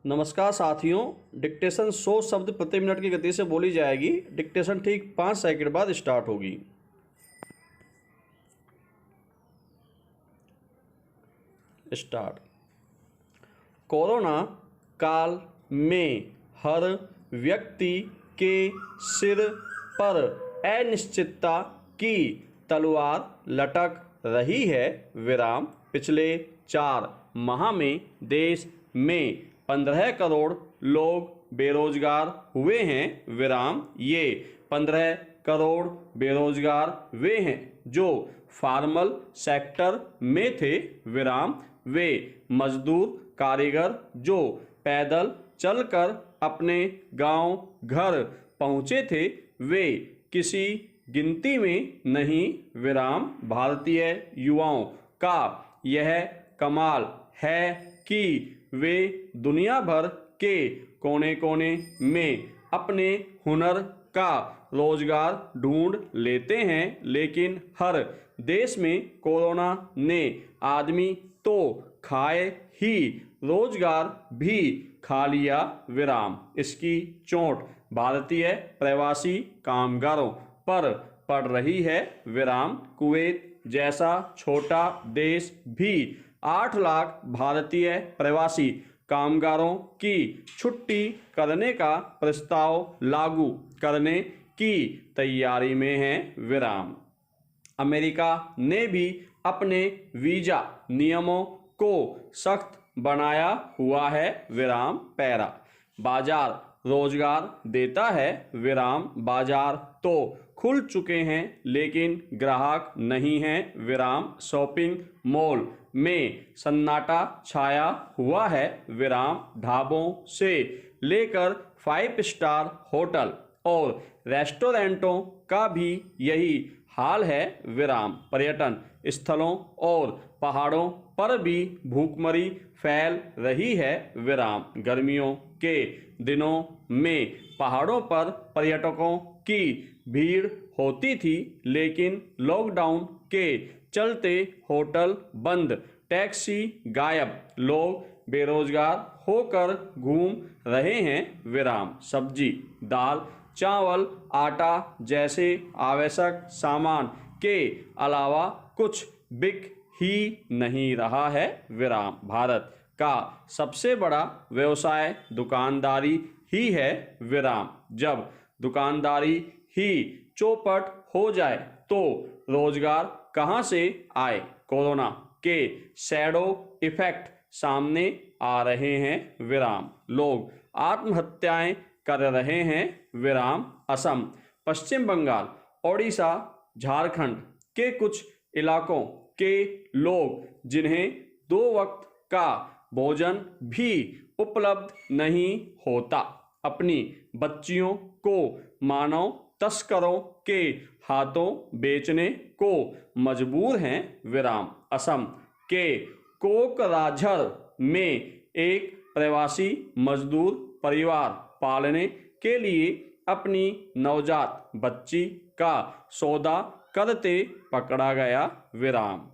नमस्कार साथियों। डिक्टेशन 100 शब्द प्रति मिनट की गति से बोली जाएगी। डिक्टेशन ठीक 5 सेकंड बाद स्टार्ट होगी। स्टार्ट। कोरोना काल में हर व्यक्ति के सिर पर अनिश्चितता की तलवार लटक रही है। विराम। पिछले 4 माह में देश में 15 करोड़ लोग बेरोजगार हुए हैं। विराम। ये 15 करोड़ बेरोजगार वे हैं जो फार्मल सेक्टर में थे। विराम। वे मजदूर कारीगर जो पैदल चलकर अपने गांव घर पहुंचे थे, वे किसी गिनती में नहीं। विराम। भारतीय युवाओं का यह कमाल है कि वे दुनिया भर के कोने कोने में अपने हुनर का रोजगार ढूंढ लेते हैं, लेकिन हर देश में कोरोना ने आदमी तो खाए ही रोजगार भी खा लिया। विराम। इसकी चोट भारतीय प्रवासी कामगारों पर पड़ रही है। विराम। कुवैत जैसा छोटा देश भी 8 लाख भारतीय प्रवासी कामगारों की छुट्टी करने का प्रस्ताव लागू करने की तैयारी में है। विराम। अमेरिका ने भी अपने वीजा नियमों को सख्त बनाया हुआ है। विराम। पैरा। बाजार रोजगार देता है। विराम। बाजार तो खुल चुके हैं लेकिन ग्राहक नहीं हैं। विराम। शॉपिंग मॉल में सन्नाटा छाया हुआ है। विराम। ढाबों से लेकर 5 स्टार होटल और रेस्टोरेंटों का भी यही हाल है। विराम। पर्यटन स्थलों और पहाड़ों पर भी भूखमरी फैल रही है। विराम। गर्मियों के दिनों में पहाड़ों पर पर्यटकों की भीड़ होती थी, लेकिन लॉकडाउन के चलते होटल बंद, टैक्सी गायब, लोग बेरोजगार होकर घूम रहे हैं। विराम। सब्जी, दाल, चावल, आटा जैसे आवश्यक सामान के अलावा कुछ बिक ही नहीं रहा है। विराम। भारत का सबसे बड़ा व्यवसाय दुकानदारी ही है। विराम। जब दुकानदारी ही चौपट हो जाए तो रोजगार कहां से आए? कोरोना के शैडो इफेक्ट सामने आ रहे हैं। विराम। लोग आत्महत्याएं कर रहे हैं। विराम। असम, पश्चिम बंगाल, ओडिशा, झारखंड के कुछ इलाकों के लोग जिन्हें 2 वक्त का भोजन भी उपलब्ध नहीं होता, अपनी बच्चियों को मानव तस्करों के हाथों बेचने को मजबूर हैं। विराम। असम के कोकराझार में एक प्रवासी मजदूर परिवार पालने के लिए अपनी नवजात बच्ची का सौदा करते पकड़ा गया। विराम।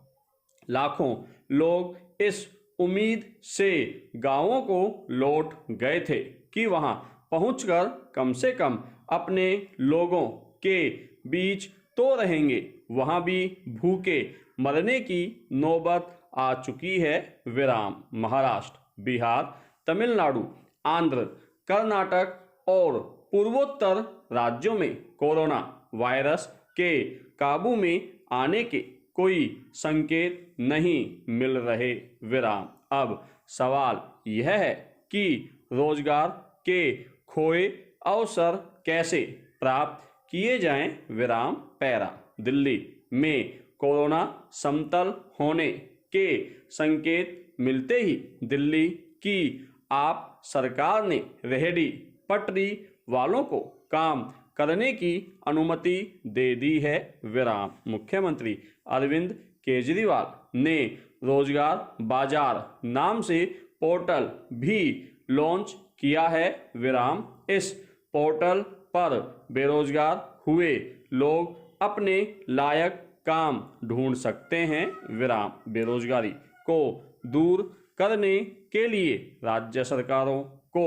लाखों लोग इस उम्मीद से गांवों को लौट गए थे कि वहां पहुंचकर कम से कम अपने लोगों के बीच तो रहेंगे, वहां भी भूखे मरने की नौबत आ चुकी है। विराम। महाराष्ट्र, बिहार, तमिलनाडु, आंध्र, कर्नाटक और पूर्वोत्तर राज्यों में कोरोना वायरस के काबू में आने के कोई संकेत नहीं मिल रहे। विराम। अब सवाल यह है कि रोजगार के खोए अवसर कैसे प्राप्त किए जाएं? विराम। पैरा। दिल्ली में कोरोना समतल होने के संकेत मिलते ही दिल्ली की आप सरकार ने रेहड़ी पटरी वालों को काम करने की अनुमति दे दी है। विराम। मुख्यमंत्री अरविंद केजरीवाल ने रोजगार बाजार नाम से पोर्टल भी लॉन्च किया है। विराम। इस पोर्टल पर बेरोजगार हुए लोग अपने लायक काम ढूंढ सकते हैं। विराम। बेरोजगारी को दूर करने के लिए राज्य सरकारों को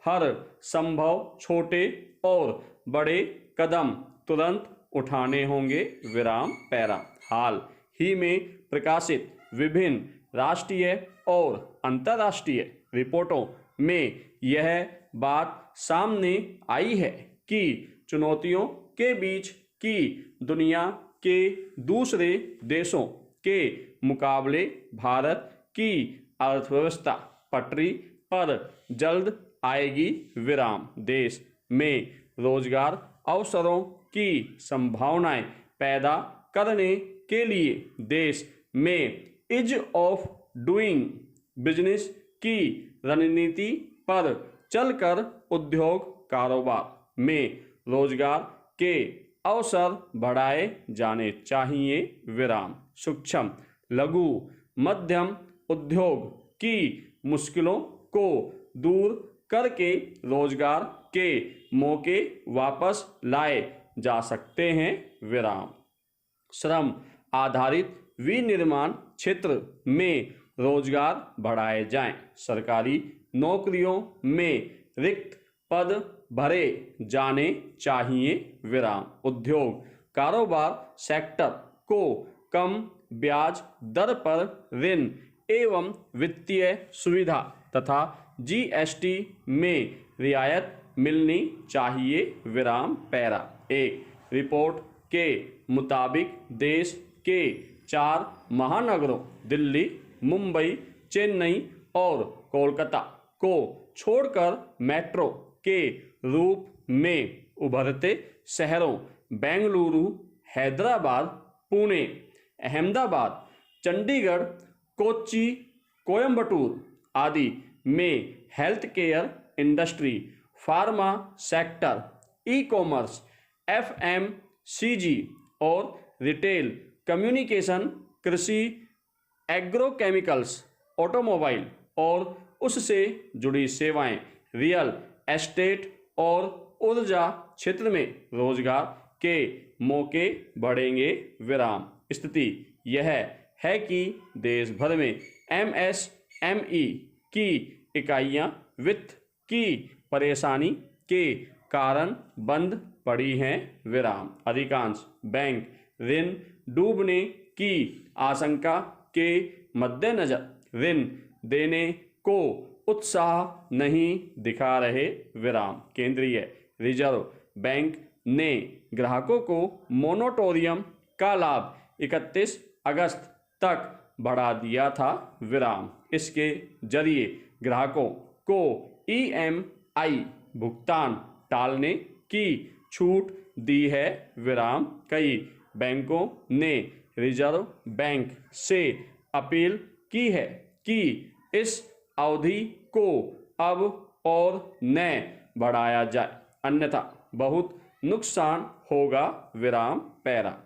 हर संभव छोटे और बड़े कदम तुरंत उठाने होंगे, विराम पैरा। हाल ही में प्रकाशित विभिन्न राष्ट्रीय और अंतर्राष्ट्रीय रिपोर्टों में यह बात सामने आई है कि चुनौतियों के बीच की दुनिया के दूसरे देशों के मुकाबले भारत की अर्थव्यवस्था पटरी पर जल्द आएगी, विराम। देश में रोजगार अवसरों की संभावनाएं पैदा करने के लिए देश में ईज ऑफ डूइंग बिजनेस की रणनीति पर चलकर उद्योग कारोबार में रोजगार के अवसर बढ़ाए जाने चाहिए, विराम। सूक्ष्म लघु मध्यम उद्योग की मुश्किलों को दूर करके रोजगार के मौके वापस लाए जा सकते हैं, विराम। श्रम आधारित विनिर्माण क्षेत्र में रोजगार बढ़ाए जाएं, सरकारी नौकरियों में रिक्त पद भरे जाने चाहिए, विराम। उद्योग कारोबार सेक्टर को कम ब्याज दर पर ऋण एवं वित्तीय सुविधा तथा जीएसटी में रियायत मिलनी चाहिए, विराम पैरा। एक रिपोर्ट के मुताबिक देश के 4 महानगरों दिल्ली, मुंबई, चेन्नई और कोलकाता को छोड़कर मेट्रो के रूप में उभरते शहरों बेंगलुरु, हैदराबाद, पुणे, अहमदाबाद, चंडीगढ़, कोच्चि, कोयंबटूर आदि में health care industry, pharma sector, e commerce, FMCG और रिटेल, कम्युनिकेशन, कृषि, एग्रोकेमिकल्स, ऑटोमोबाइल और उससे जुड़ी सेवाएं, रियल एस्टेट और ऊर्जा क्षेत्र में रोजगार के मौके बढ़ेंगे, विराम। स्थिति यह है कि देश भर में एमएसएमई की इकाइयां वित्त की परेशानी के कारण बंद पड़ी हैं, विराम। अधिकांश बैंक ऋण डूबने की आशंका के मद्देनजर ऋण देने को उत्साह नहीं दिखा रहे, विराम। केंद्रीय रिजर्व बैंक ने ग्राहकों को मोनेटोरियम का लाभ 31 अगस्त तक बढ़ा दिया था, विराम। इसके जरिए ग्राहकों को ईएमआई भुगतान टालने की छूट दी है, विराम। कई बैंकों ने रिजर्व बैंक से अपील की है कि इस अवधि को अब और न बढ़ाया जाए, अन्यथा बहुत नुकसान होगा, विराम पैरा।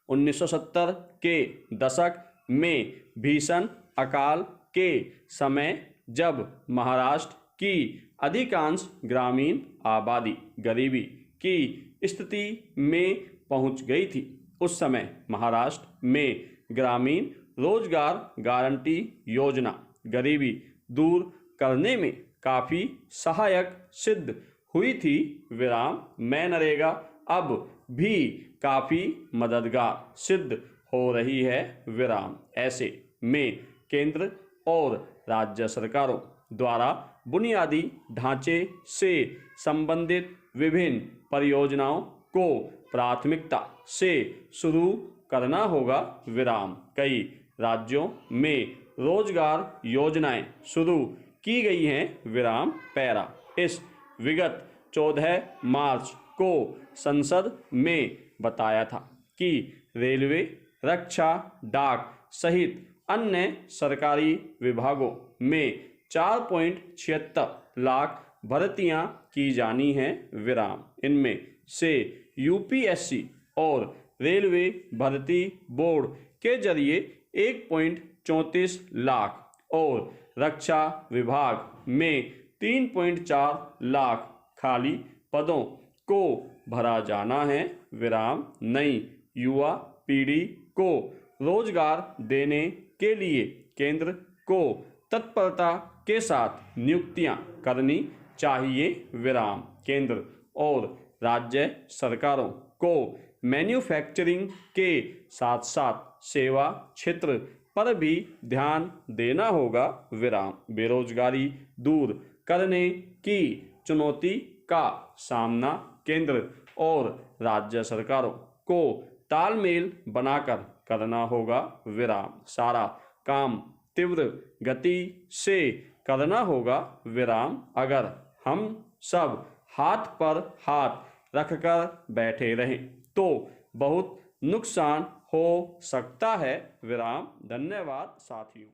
1970 के दशक में भीषण अकाल के समय जब महाराष्ट्र की अधिकांश ग्रामीण आबादी गरीबी की स्थिति में पहुंच गई थी, उस समय महाराष्ट्र में ग्रामीण रोजगार गारंटी योजना गरीबी दूर करने में काफ़ी सहायक सिद्ध हुई थी, विराम। मनरेगा अब भी काफ़ी मददगार सिद्ध हो रही है, विराम। ऐसे में केंद्र और राज्य सरकारों द्वारा बुनियादी ढांचे से संबंधित विभिन्न परियोजनाओं को प्राथमिकता से शुरू करना होगा, विराम। कई राज्यों में रोजगार योजनाएं शुरू की गई हैं, विराम पैरा। इस विगत 14 मार्च को संसद में बताया था कि रेलवे, रक्षा, डाक सहित अन्य सरकारी विभागों में 4.76 लाख भर्तियां की जानी हैं, विराम। इनमें से यूपीएससी और रेलवे भर्ती बोर्ड के जरिए 1.34 लाख और रक्षा विभाग में 3.4 लाख खाली पदों को भरा जाना है, विराम। नई युवा पीढ़ी को रोजगार देने के लिए केंद्र को तत्परता के साथ नियुक्तियां करनी चाहिए विराम। केंद्र और राज्य सरकारों को मैन्युफैक्चरिंग के साथ साथ सेवा क्षेत्र पर भी ध्यान देना होगा विराम। बेरोजगारी दूर करने की चुनौती का सामना केंद्र और राज्य सरकारों को तालमेल बनाकर करना होगा विराम। सारा काम तीव्र गति से करना होगा विराम। अगर हम सब हाथ पर हाथ रखकर बैठे रहें तो बहुत नुकसान हो सकता है विराम। धन्यवाद साथियों।